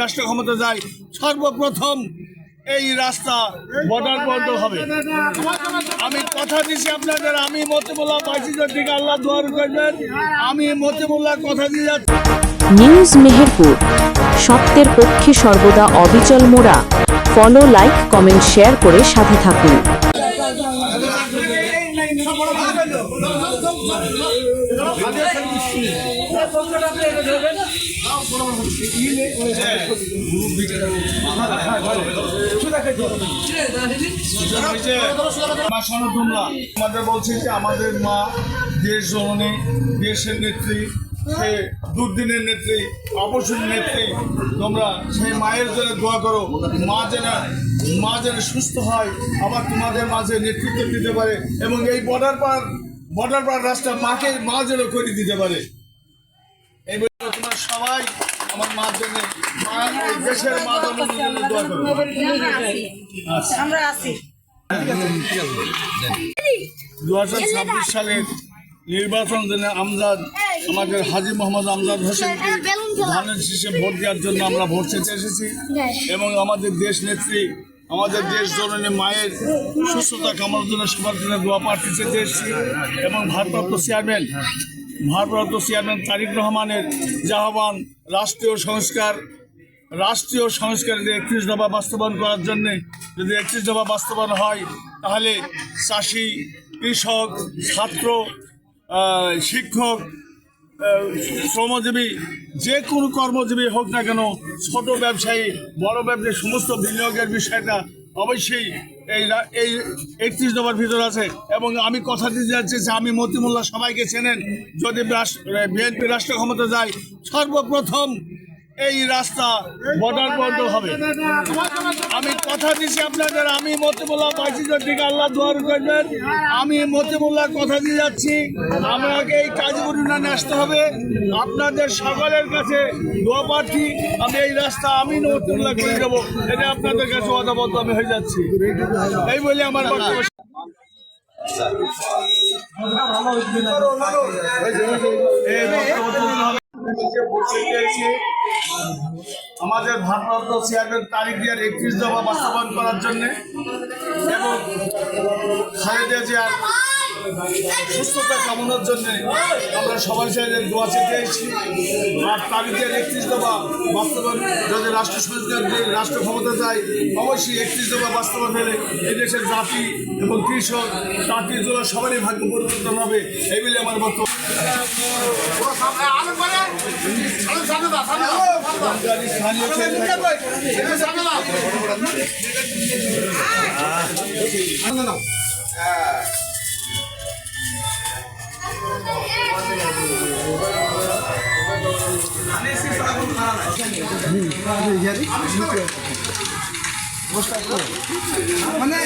রাষ্ট্র ক্ষমতা যায় সর্বপ্রথম এই রাস্তা বর্ডার পর্যন্ত হবে। আমি কথা দিচ্ছি আপনাদের, আমি মতিউল্লাহ বাইজিদের দিকে আল্লাহ দোয়া করবেন। আমি মতিউল্লাহ কথা দিয়ে যাচ্ছি। নিউজ মেহেরপুর, সত্যের পক্ষে সর্বদা অবিচল মোরা। ফলো, লাইক, কমেন্ট, শেয়ার করে সাথে থাকুন। আমাদের বলছি যে আমাদের মা দেশ জননী, দেশের নেত্রী, সে দুর্দিনের নেত্রী, অবসর নেত্রী। তোমরা সেই মায়ের জন্য দোয়া করো, মা যেন সুস্থ হয়, আবার তোমাদের মাঝে নেতৃত্ব দিতে পারে এবং এই বর্ডার পার রাস্তা মা যেন করে দিতে পারে। এই তোমরা সবাই আমার মার জন্য, দেশের মা জননীর জন্য দোয়া করো। আমরা আছি 2026 সালের নির্বাচন জন্য আমাদের হাজী মোহাম্মদ আমজাদ হোসেনকে ধানের শীষে ভোট দেওয়ার জন্য আমরা ভোট চেতে এসেছি এবং আমাদের দেশ নেত্রী, আমাদের দেশ জননী মায়ের সুস্থতা কামনার জন্য সবার জন্য দোয়া প্রার্থী চেতে এসেছি এবং ভারপ্রাপ্ত চেয়ারম্যান তারেক রহমানের আহ্বান রাষ্ট্রীয় সংস্কারের 31 দফা বাস্তবায়ন করার জন্যে। যদি 31 দফা বাস্তবায়ন হয় তাহলে চাষি, কৃষক, ছাত্র, শিক্ষক, শ্রমজীবী, যে কোনো কর্মজীবী হোক না কেন, ছোট ব্যবসায়ী, বড় ব্যবসায়ী, সমস্ত বিনিয়োগের বিষয়টা অবশ্যই এই 31 দফার ভিতর আছে। এবং আমি কথা দিতে যাচ্ছি যে আমি মতিউল্লাহ, সবাইকে চেনেন, যদি বিএনপি রাষ্ট্র ক্ষমতা যায় সর্বপ্রথম এই রাস্তা বর্ডার পর্যন্ত হবে। আমি কথা দিচ্ছি আপনাদের, আমি মতিউল্লাহ বাইজিদের দিকে আল্লাহ দোয়া করবেন। আমি মতিউল্লাহ কথা দিয়ে যাচ্ছি, আমাকে এই কাজীপুর ইউনিয়নে আসতে হবে। আপনাদের সকলের কাছে দোয়া প্রার্থী, আমি এই রাস্তা আমি মতিউল্লাহ করে দেবো, এটা আপনাদের কাছে ওয়াদাবদ্ধ আমি হয়ে যাচ্ছি। এই বলে আমার বক্তব্য। আমাদের ভারপ্রাপ্ত চেয়ারম্যান তারেক জিয়ার 31 দফা বাস্তবায়ন করার জন্য এবং খালেদা জিয়ার সুস্থতা কামনার জন্য আমরা সবার সাথে দোয়া চেতে এসেছি। আর তারেক জিয়ার 31 দফা বাস্তবায়ন, যদি রাষ্ট্র ক্ষমতা যায় অবশ্যই 31 দফা বাস্তবায়ন হলে এই দেশের জাতি এবং কৃষক, জাতি জোড়া সবারই ভাগ্য পরিবর্তন হবে। এই বলে আমার বক্তব্য। মানে